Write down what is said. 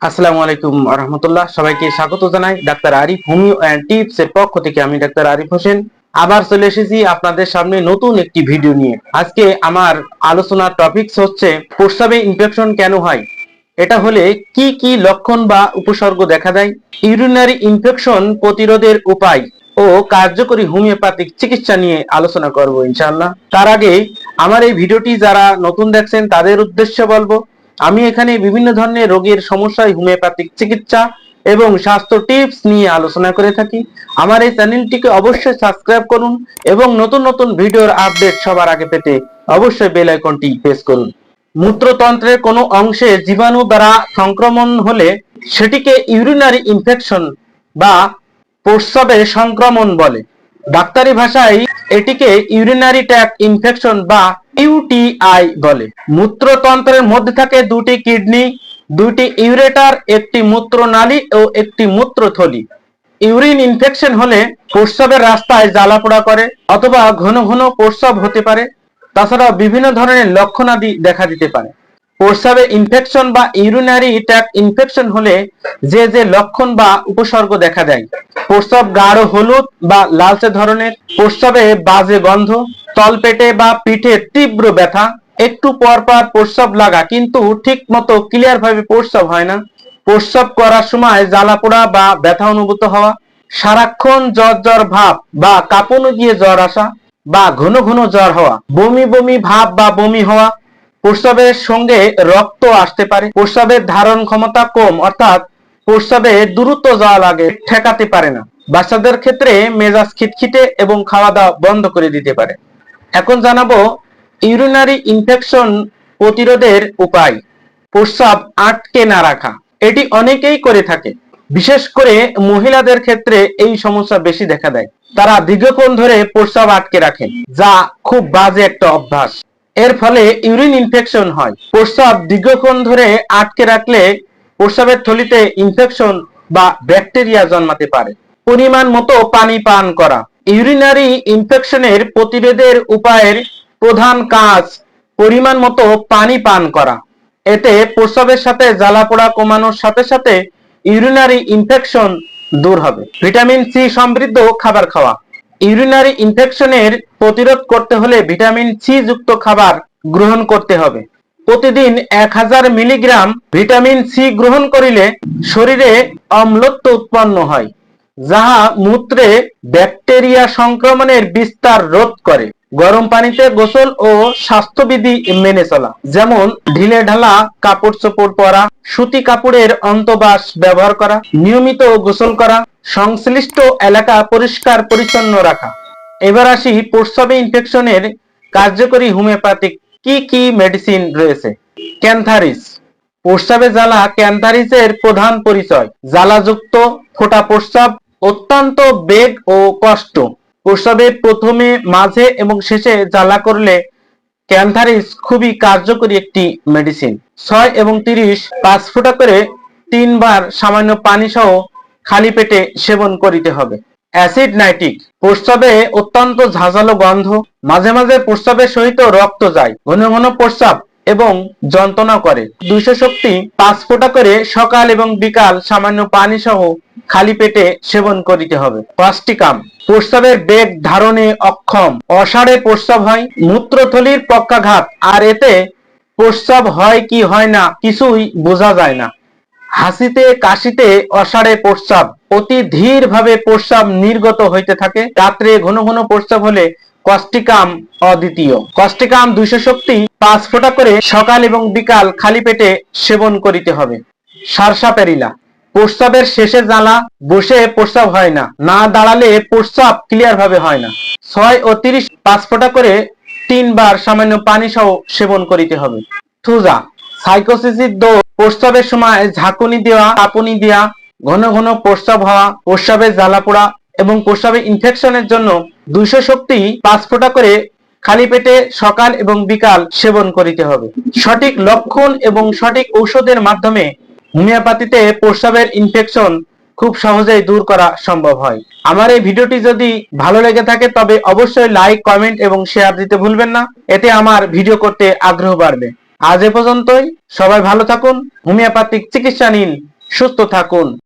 আসসালামু আলাইকুম রহমতুল্লাহ। সবাইকে স্বাগত জানাই doctor Arif homeo and tips এর পক্ষ থেকে। আমি ডাক্তার আরিফ হোসেন আবার চলে এসেছি আপনাদের সামনে নতুন একটি ভিডিও নিয়ে। আজকে আমার আলোচনার টপিকস হচ্ছে প্রস্রাবে ইনফেকশন কেন হয়, এটা হলে কি কি লক্ষণ বা উপসর্গ দেখা দেয়, ইউরিনারি ইনফেকশন প্রতিরোধের উপায় ও কার্যকরী হোমিওপ্যাথিক চিকিৎসা নিয়ে আলোচনা করব ইনশাআল্লাহ। তার আগে আমার এই ভিডিওটি যারা নতুন দেখছেন তাদের উদ্দেশ্যে বলবো, আমি এখানে বিভিন্ন ধরনের রোগের সমস্যায় হোমিওপ্যাথিক চিকিৎসা এবং স্বাস্থ্য টিপস নিয়ে আলোচনা করে থাকি। আমার এই চ্যানেলটিকে অবশ্যই সাবস্ক্রাইব করুন এবং নতুন নতুন ভিডিওর আপডেট সবার আগে পেতে অবশ্যই বেল আইকনটি প্রেস করুন। মূত্রতন্ত্রের কোনো অংশে জীবাণু দ্বারা সংক্রমণ হলে সেটিকে ইউরিনারি ইনফেকশন বা প্রস্রাবের সংক্রমণ বলে। ডাক্তারি ভাষায় এটিকে ইউরিনারি ট্র্যাক্ট ইনফেকশন বা ইউটিআই বলে। মূত্রতন্ত্রের মধ্যে থাকে দুটি কিডনি, দুটি ইউরেটার, একটি মূত্রনালী ও একটি মূত্রথলি। ইউরিন ইনফেকশন হলে প্রস্রাবের রাস্তায় জ্বালাপোড়া করে অথবা ঘন ঘন প্রস্রাব হতে পারে। তাছাড়াও বিভিন্ন ধরনের লক্ষণাদি দেখা দিতে পারে। প্রস্রাবে ইনফেকশন বা ইউরিনারি ট্র্যাক্ট ইনফেকশন হলে যে যে লক্ষণ বা উপসর্গ দেখা দেয়: প্রস্রাব গাঢ় হলুদ বা লালচে ধরনের, প্রস্রাবে বাজে গন্ধ, তলপেটে বা পিঠে তীব্র ব্যথা, একটু পর পর প্রস্রাব লাগা কিন্তু ঠিক মতো ক্লিয়ার ভাবে প্রস্রাব হয় না, প্রস্রাব করার সময় জ্বালাপোড়া বা ব্যথা অনুভূত হওয়া, সারাক্ষণ জ্বর জ্বর ভাব বা কাঁপুনি দিয়ে জ্বর আসা বা ঘন ঘন জ্বর হওয়া, বমি বমি ভাব বা বমি হওয়া, প্রস্রাবের সঙ্গে রক্ত আসতে পারে, প্রস্রাবের ধারণ ক্ষমতা কম অর্থাৎ প্রস্রাবে দ্রুত যাওয়া লাগে, ঠেকাতে পারে না, বাচ্চাদের ক্ষেত্রে মেজাজ খিটখিটে এবং খাওয়া দাওয়া বন্ধ করে দিতে পারে। এখন জানাবো ইউরিনারি ইনফেকশন প্রতিরোধের উপায়। প্রস্রাব আটকে না রাখা, এটি অনেকেই করে থাকে, বিশেষ করে মহিলাদের ক্ষেত্রে এই সমস্যা বেশি দেখা দেয়। তারা দীর্ঘক্ষণ ধরে প্রস্রাব আটকে রাখেন, যা খুব বাজে একটা অভ্যাস। এর ফলে ইউরিন ইনফেকশন হয়। প্রস্রাব দীর্ঘক্ষণ ধরে আটকে রাখলে প্রস্রাবের থলিতে ইনফেকশন বা ব্যাকটেরিয়া জন্মাতে পারে। পরিমাণ মতো পানি পান করা, ইউরিনারি ইনফেকশনের প্রতিরোধের উপায়ের প্রধান কাজ পরিমাণ মতো পানি পান করা। এতে প্রস্রাবের সাথে জ্বালাপোড়া কমানোর সাথে সাথে ইউরিনারি ইনফেকশন দূর হবে। ভিটামিন সি সমৃদ্ধ খাবার খাওয়া, ইউরিনারি ইনফেকশনের প্রতিরোধ করতে হলে ভিটামিন সি যুক্ত খাবার গ্রহণ করতে হবে। প্রতিদিন 1000 মিলিগ্রাম ভিটামিন সি গ্রহণ করিলে শরীরে অম্লত্ব উৎপন্ন হয়, যাহা মূত্রে ব্যাকটেরিয়া সংক্রমণের বিস্তার রোধ করে। গরম পানিতে গোসল ও স্বাস্থ্যবিধি মেনে চলা, যেমন ঢিলে ঢালা কাপড় চোপড় পরা, সুতি কাপড়ের অন্তবাস ব্যবহার করা, নিয়মিত গোসল করা, সংশ্লিষ্ট এলাকা পরিষ্কার পরিচ্ছন্ন রাখা। এবার আসি প্রস্রাবে ইনফেকশনের কার্যকরী হোমিওপ্যাথিক কি কি মেডিসিন রয়েছে। ক্যান্থারিস, প্রস্রাবে জ্বালা ক্যান্থারিসের প্রধান পরিচয়। জ্বালাযুক্ত ফোঁটা প্রস্রাব, অত্যন্ত বেগ ও কষ্ট, প্রস্রাবের প্রথমে মাঝে এবং শেষে জ্বালা করলে ক্যান্থারিস খুবই কার্যকরী একটি মেডিসিন। 6 এবং 30 5 ফোঁটা করে 3 বার সামান্য পানি সহ খালি পেটে সেবন করিতে হবে। অ্যাসিড নাইট্রিক, প্রস্রাবে অত্যন্ত ঝাঁঝালো গন্ধ, মাঝে মাঝে প্রস্রাবের সহিত রক্ত যায়, ঘন ঘন প্রস্রাব এবং যন্ত্রণা করে। 200 শক্তি 5 ফোঁটা করে সকাল এবং বিকাল সামান্য পানি সহ খালি পেটে সেবন করিতে হবে। পাস্টিকাম, প্রস্রাবের বেগ ধারণে অক্ষম, অসাড়ে প্রস্রাব হয়, মূত্রথলির পক্ষাঘাত, আর এতে প্রস্রাব হয় কি হয় না কিছুই বোঝা যায় না। হাসিতে কাশিতে অসাড়ে প্রস্রাব, অতি ধীর ভাবে প্রস্রাব নির্গত হইতে থাকে, রাত্রে ঘন ঘন প্রস্রাব হলে কস্টিকাম অদ্বিতীয়। কস্টিকাম 200 শক্তি 5 ফোঁটা করে সকাল এবং বিকাল খালি পেটে সেবন করিতে হবে। সারসাপেরিলা, প্রস্রাবের শেষে জ্বালা, বসে প্রস্রাব হয় না, না দাঁড়ালে প্রস্রাব ক্লিয়ার ভাবে হয় না। 6 ও 30 5 ফোঁটা করে 3 বার সামান্য পানি সহ সেবন করিতে হবে। থুজা, সাইকোসিসির দোষ, প্রস্রাবের সময় ঝাঁকুনি দেওয়া, কাঁপুনি দেওয়া, ঘন ঘন প্রস্রাব হওয়া, প্রস্রাবে জ্বালাপোড়া এবং প্রস্রাবে ইনফেকশনের জন্য 200 শক্তি 5 ফোঁটা করে খালি পেটে সকাল এবং বিকাল সেবন করিতে হবে। সঠিক লক্ষণ এবং সঠিক ঔষধের মাধ্যমে হোমিওপ্যাথিতে প্রস্রাবের ইনফেকশন খুব সহজেই দূর করা সম্ভব হয়। আমার এই ভিডিওটি যদি ভালো লেগে থাকে তবে অবশ্যই লাইক, কমেন্ট এবং শেয়ার দিতে ভুলবেন না, এতে আমার ভিডিও করতে আগ্রহ বাড়বে। আজ এ পর্যন্তই, সবাই ভালো থাকুন, হোমিওপ্যাথিক চিকিৎসা নিন, সুস্থ থাকুন।